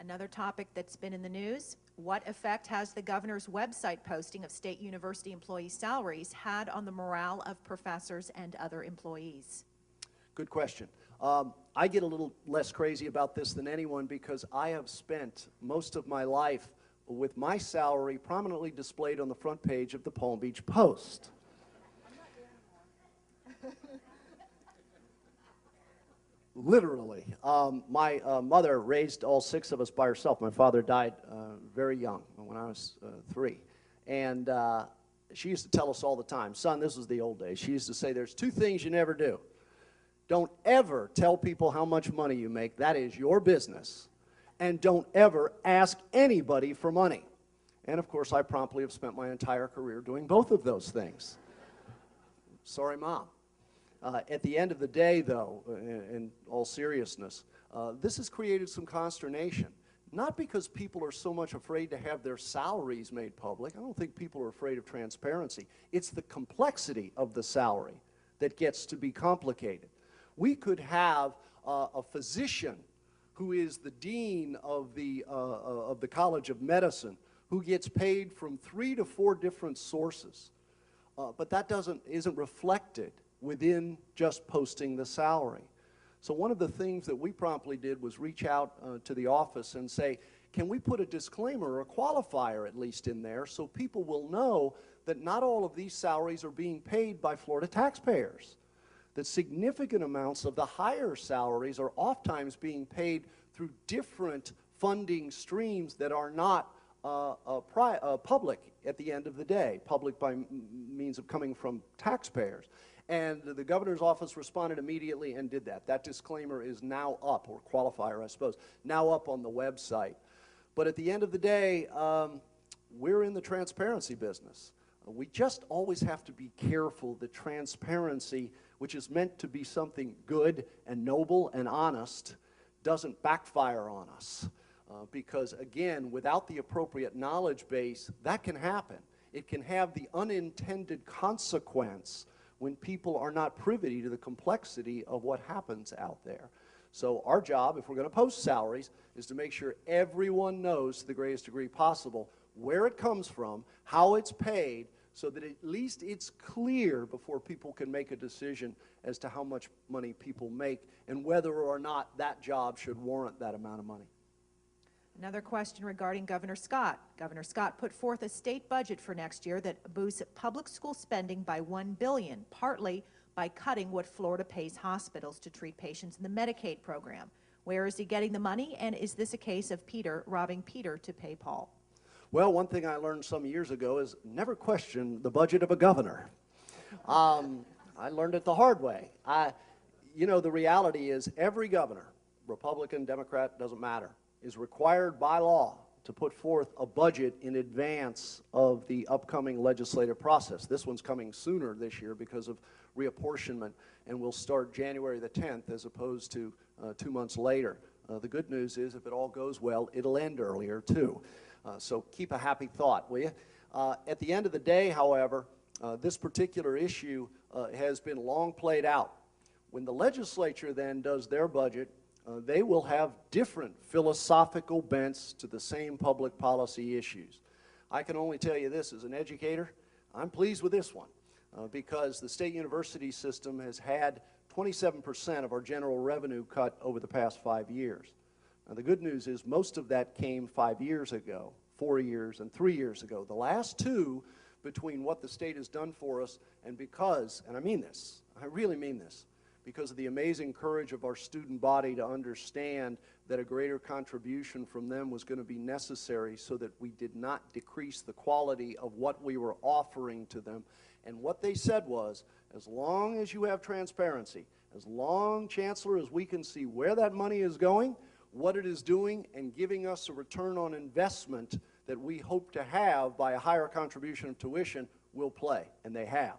Another topic that's been in the news, what effect has the governor's website posting of state university employee salaries had on the morale of professors and other employees? Good question. I get a little less crazy about this than anyone because I have spent most of my life with my salary prominently displayed on the front page of the Palm Beach Post. Literally. My mother raised all 6 of us by herself. My father died very young, when I was 3. And she used to tell us all the time, son, this was the old days. She used to say, there's 2 things you never do. Don't ever tell people how much money you make. That is your business. And don't ever ask anybody for money. And of course, I promptly have spent my entire career doing both of those things. Sorry, Mom. At the end of the day, though, in all seriousness, this has created some consternation. Not because people are so much afraid to have their salaries made public. I don't think people are afraid of transparency. It's the complexity of the salary that gets to be complicated. We could have a physician who is the dean of the College of Medicine who gets paid from 3 to 4 different sources. But that isn't reflected within just posting the salary. So one of the things that we promptly did was reach out to the office and say, can we put a disclaimer or a qualifier at least in there so people will know that not all of these salaries are being paid by Florida taxpayers, that significant amounts of the higher salaries are oftentimes being paid through different funding streams that are not public at the end of the day, public by means of coming from taxpayers. And the governor's office responded immediately and did that. That disclaimer is now up, or qualifier, I suppose, now up on the website. But at the end of the day, we're in the transparency business. We just always have to be careful that transparency, which is meant to be something good and noble and honest, doesn't backfire on us. Because again, without the appropriate knowledge base, that can happen. It can have the unintended consequence when people are not privy to the complexity of what happens out there. So our job, if we're going to post salaries, is to make sure everyone knows to the greatest degree possible where it comes from, how it's paid, so that at least it's clear before people can make a decision as to how much money people make and whether or not that job should warrant that amount of money. Another question regarding Governor Scott. Governor Scott put forth a state budget for next year that boosts public school spending by $1 billion, partly by cutting what Florida pays hospitals to treat patients in the Medicaid program. Where is he getting the money, and is this a case of Peter robbing Peter to pay Paul? Well, one thing I learned some years ago is never question the budget of a governor. I learned it the hard way. You know, the reality is every governor, Republican, Democrat, doesn't matter, is required by law to put forth a budget in advance of the upcoming legislative process. This one's coming sooner this year because of reapportionment, and will start January the 10th as opposed to 2 months later. The good news is if it all goes well, it'll end earlier too. So keep a happy thought, will you? At the end of the day, however, this particular issue has been long played out. When the legislature then does their budget, they will have different philosophical bents to the same public policy issues. I can only tell you this as an educator, I'm pleased with this one because the state university system has had 27% of our general revenue cut over the past 5 years. Now the good news is most of that came 5 years ago, 4 years, and 3 years ago. The last 2, between what the state has done for us and because, and I mean this, I really mean this, because of the amazing courage of our student body to understand that a greater contribution from them was going to be necessary so that we did not decrease the quality of what we were offering to them. And what they said was, as long as you have transparency, as long, Chancellor, as we can see where that money is going, what it is doing, and giving us a return on investment that we hope to have by a higher contribution of tuition, we'll play, and they have.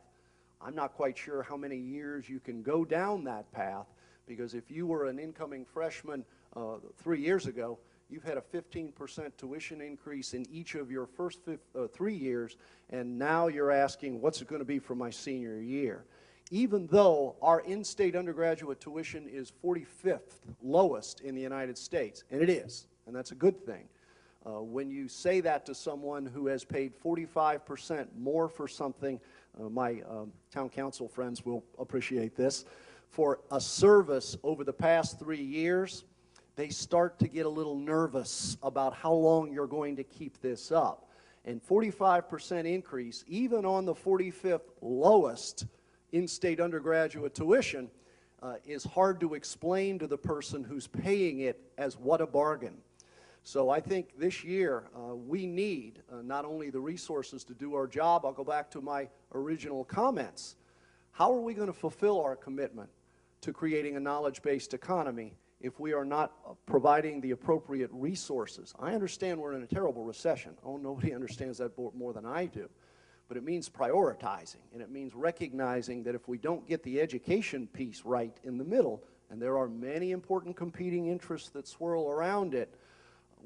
I'm not quite sure how many years you can go down that path, because if you were an incoming freshman 3 years ago, you've had a 15% tuition increase in each of your first 3 years, and now you're asking, what's it going to be for my senior year? Even though our in-state undergraduate tuition is 45th lowest in the United States, and it is, and that's a good thing. When you say that to someone who has paid 45% more for something, my town council friends will appreciate this, for a service over the past 3 years, they start to get a little nervous about how long you're going to keep this up. And 45% increase, even on the 45th lowest in-state undergraduate tuition, is hard to explain to the person who's paying it as what a bargain. So I think this year we need not only the resources to do our job, I'll go back to my original comments. How are we going to fulfill our commitment to creating a knowledge-based economy if we are not providing the appropriate resources? I understand we're in a terrible recession. Oh, nobody understands that more than I do. But it means prioritizing, and it means recognizing that if we don't get the education piece right in the middle, and there are many important competing interests that swirl around it,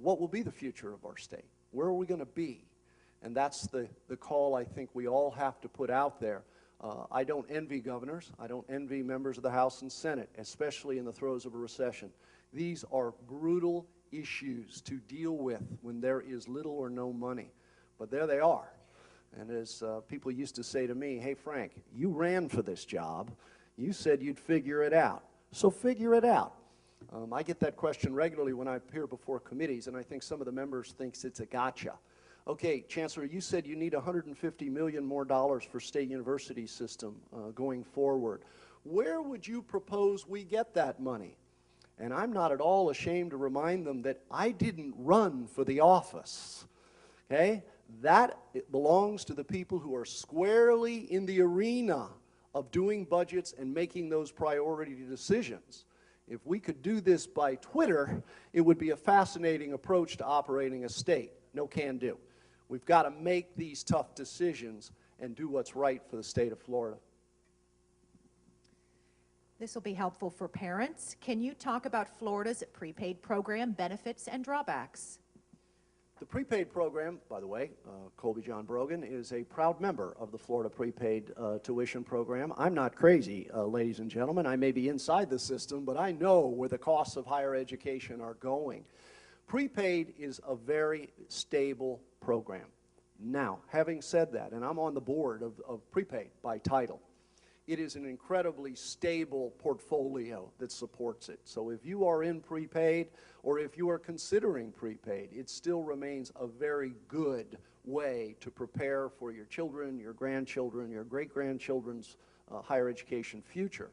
what will be the future of our state? Where are we going to be? And that's the call I think we all have to put out there. I don't envy governors. I don't envy members of the House and Senate, especially in the throes of a recession. These are brutal issues to deal with when there is little or no money. But there they are. And as people used to say to me, hey, Frank, you ran for this job. You said you'd figure it out. So figure it out. I get that question regularly when I appear before committees, and I think some of the members think it's a gotcha. Okay, Chancellor, you said you need $150 million more for state university system going forward. Where would you propose we get that money? And I'm not at all ashamed to remind them that I didn't run for the office. Okay? That belongs to the people who are squarely in the arena of doing budgets and making those priority decisions. If we could do this by Twitter, it would be a fascinating approach to operating a state. No can do. We've got to make these tough decisions and do what's right for the state of Florida. This will be helpful for parents. Can you talk about Florida's prepaid program benefits and drawbacks? The prepaid program, by the way, Colby John Brogan, is a proud member of the Florida prepaid tuition program. I'm not crazy, ladies and gentlemen. I may be inside the system, but I know where the costs of higher education are going. Prepaid is a very stable program. Now, having said that, and I'm on the board of prepaid by title, it is an incredibly stable portfolio that supports it. So if you are in prepaid or if you are considering prepaid, it still remains a very good way to prepare for your children, your grandchildren, your great-grandchildren's higher education future.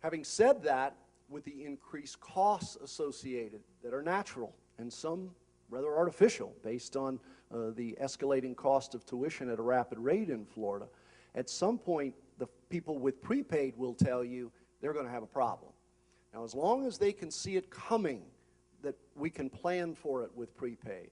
Having said that, with the increased costs associated that are natural and some rather artificial based on the escalating cost of tuition at a rapid rate in Florida, at some point the people with prepaid will tell you they're going to have a problem. Now, as long as they can see it coming, that we can plan for it with prepaid.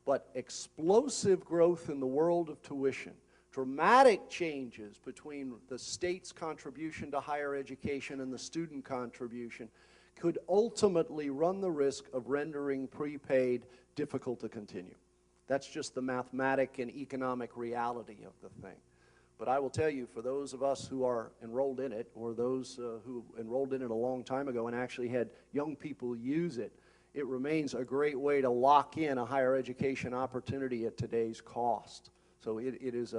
But explosive growth in the world of tuition, dramatic changes between the state's contribution to higher education and the student contribution could ultimately run the risk of rendering prepaid difficult to continue. That's just the mathematic and economic reality of the thing. But I will tell you, for those of us who are enrolled in it, or those who enrolled in it a long time ago and actually had young people use it, it remains a great way to lock in a higher education opportunity at today's cost. So it is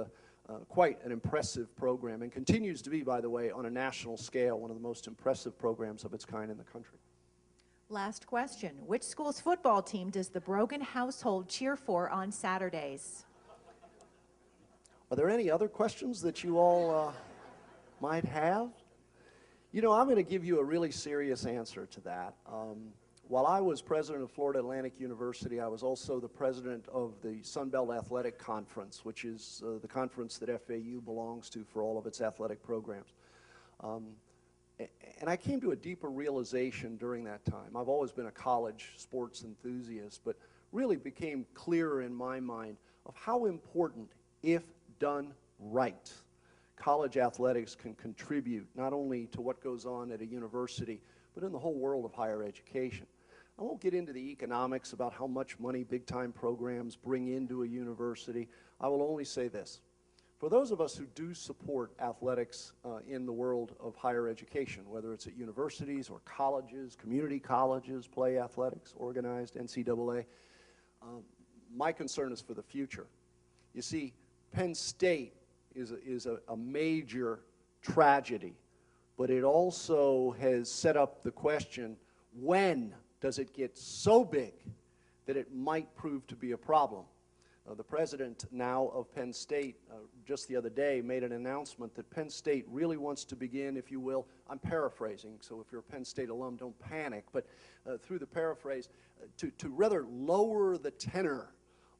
quite an impressive program, and continues to be, by the way, on a national scale, one of the most impressive programs of its kind in the country. Last question. Which school's football team does the Brogan household cheer for on Saturdays? Are there any other questions that you all might have? You know, I'm going to give you a really serious answer to that. While I was president of Florida Atlantic University, I was also the president of the Sun Belt Athletic Conference, which is the conference that FAU belongs to for all of its athletic programs. And I came to a deeper realization during that time. I've always been a college sports enthusiast, but really became clearer in my mind of how important, if done right, college athletics can contribute not only to what goes on at a university, but in the whole world of higher education. I won't get into the economics about how much money big-time programs bring into a university. I will only say this. For those of us who do support athletics in the world of higher education, whether it's at universities or colleges, community colleges, play athletics, organized, NCAA, my concern is for the future. You see, Penn State is a major tragedy, but it also has set up the question, when does it get so big that it might prove to be a problem? The president now of Penn State, just the other day, made an announcement that Penn State really wants to begin, if you will, I'm paraphrasing, so if you're a Penn State alum, don't panic, but through the paraphrase, to rather lower the tenor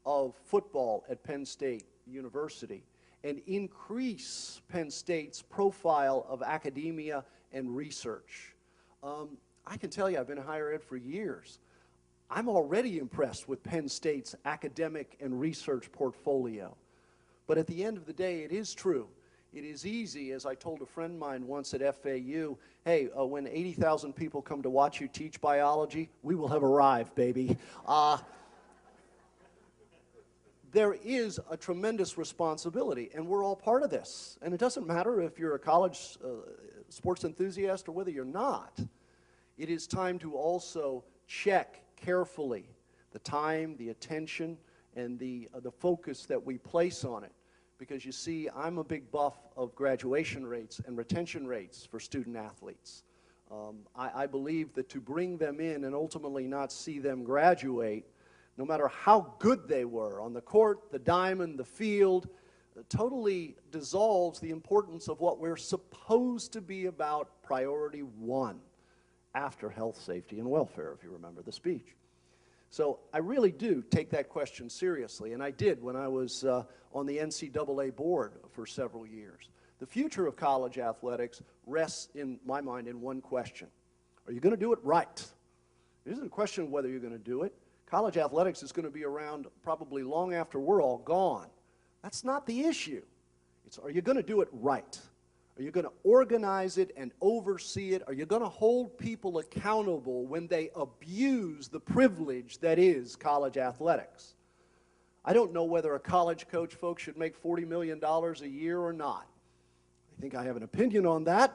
of football at Penn State University and increase Penn State's profile of academia and research. I can tell you, I've been in higher ed for years. I'm already impressed with Penn State's academic and research portfolio. But at the end of the day, it is true. It is easy, as I told a friend of mine once at FAU, hey, when 80,000 people come to watch you teach biology, we will have arrived, baby. There is a tremendous responsibility, and we're all part of this. And it doesn't matter if you're a college sports enthusiast or whether you're not. It is time to also check carefully the time, the attention, and the focus that we place on it. Because you see, I'm a big buff of graduation rates and retention rates for student athletes. I believe that to bring them in and ultimately not see them graduate, no matter how good they were on the court, the diamond, the field, totally dissolves the importance of what we're supposed to be about, priority one, after health, safety, and welfare, if you remember the speech. So I really do take that question seriously, and I did when I was on the NCAA board for several years. The future of college athletics rests, in my mind, in one question. Are you going to do it right? It isn't a question of whether you're going to do it. College athletics is going to be around probably long after we're all gone. That's not the issue. It's, are you going to do it right? Are you going to organize it and oversee it? Are you going to hold people accountable when they abuse the privilege that is college athletics? I don't know whether a college coach, folks, should make $40 million a year or not. I think I have an opinion on that.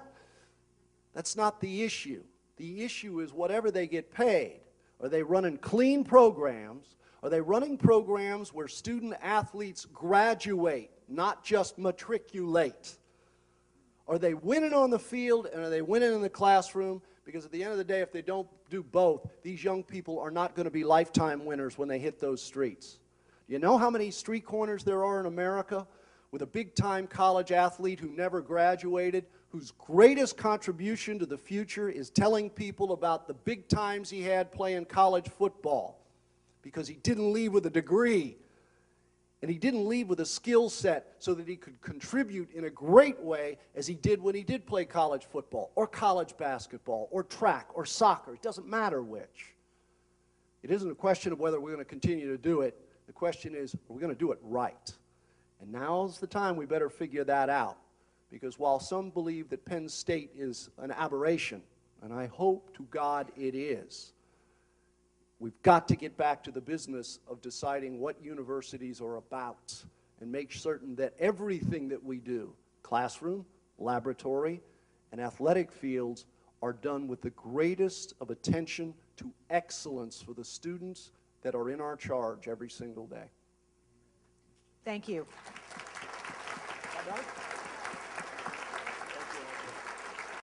That's not the issue. The issue is whatever they get paid. Are they running clean programs? Are they running programs where student athletes graduate, not just matriculate? Are they winning on the field, and are they winning in the classroom? Because at the end of the day, if they don't do both, these young people are not going to be lifetime winners when they hit those streets. You know how many street corners there are in America with a big-time college athlete who never graduated, whose greatest contribution to the future is telling people about the big times he had playing college football because he didn't leave with a degree. And he didn't leave with a skill set so that he could contribute in a great way as he did when he did play college football or college basketball or track or soccer. It doesn't matter which. It isn't a question of whether we're going to continue to do it. The question is, are we going to do it right? And now's the time we better figure that out. Because while some believe that Penn State is an aberration, and I hope to God it is, we've got to get back to the business of deciding what universities are about and make certain that everything that we do, classroom, laboratory, and athletic fields, are done with the greatest of attention to excellence for the students that are in our charge every single day. Thank you.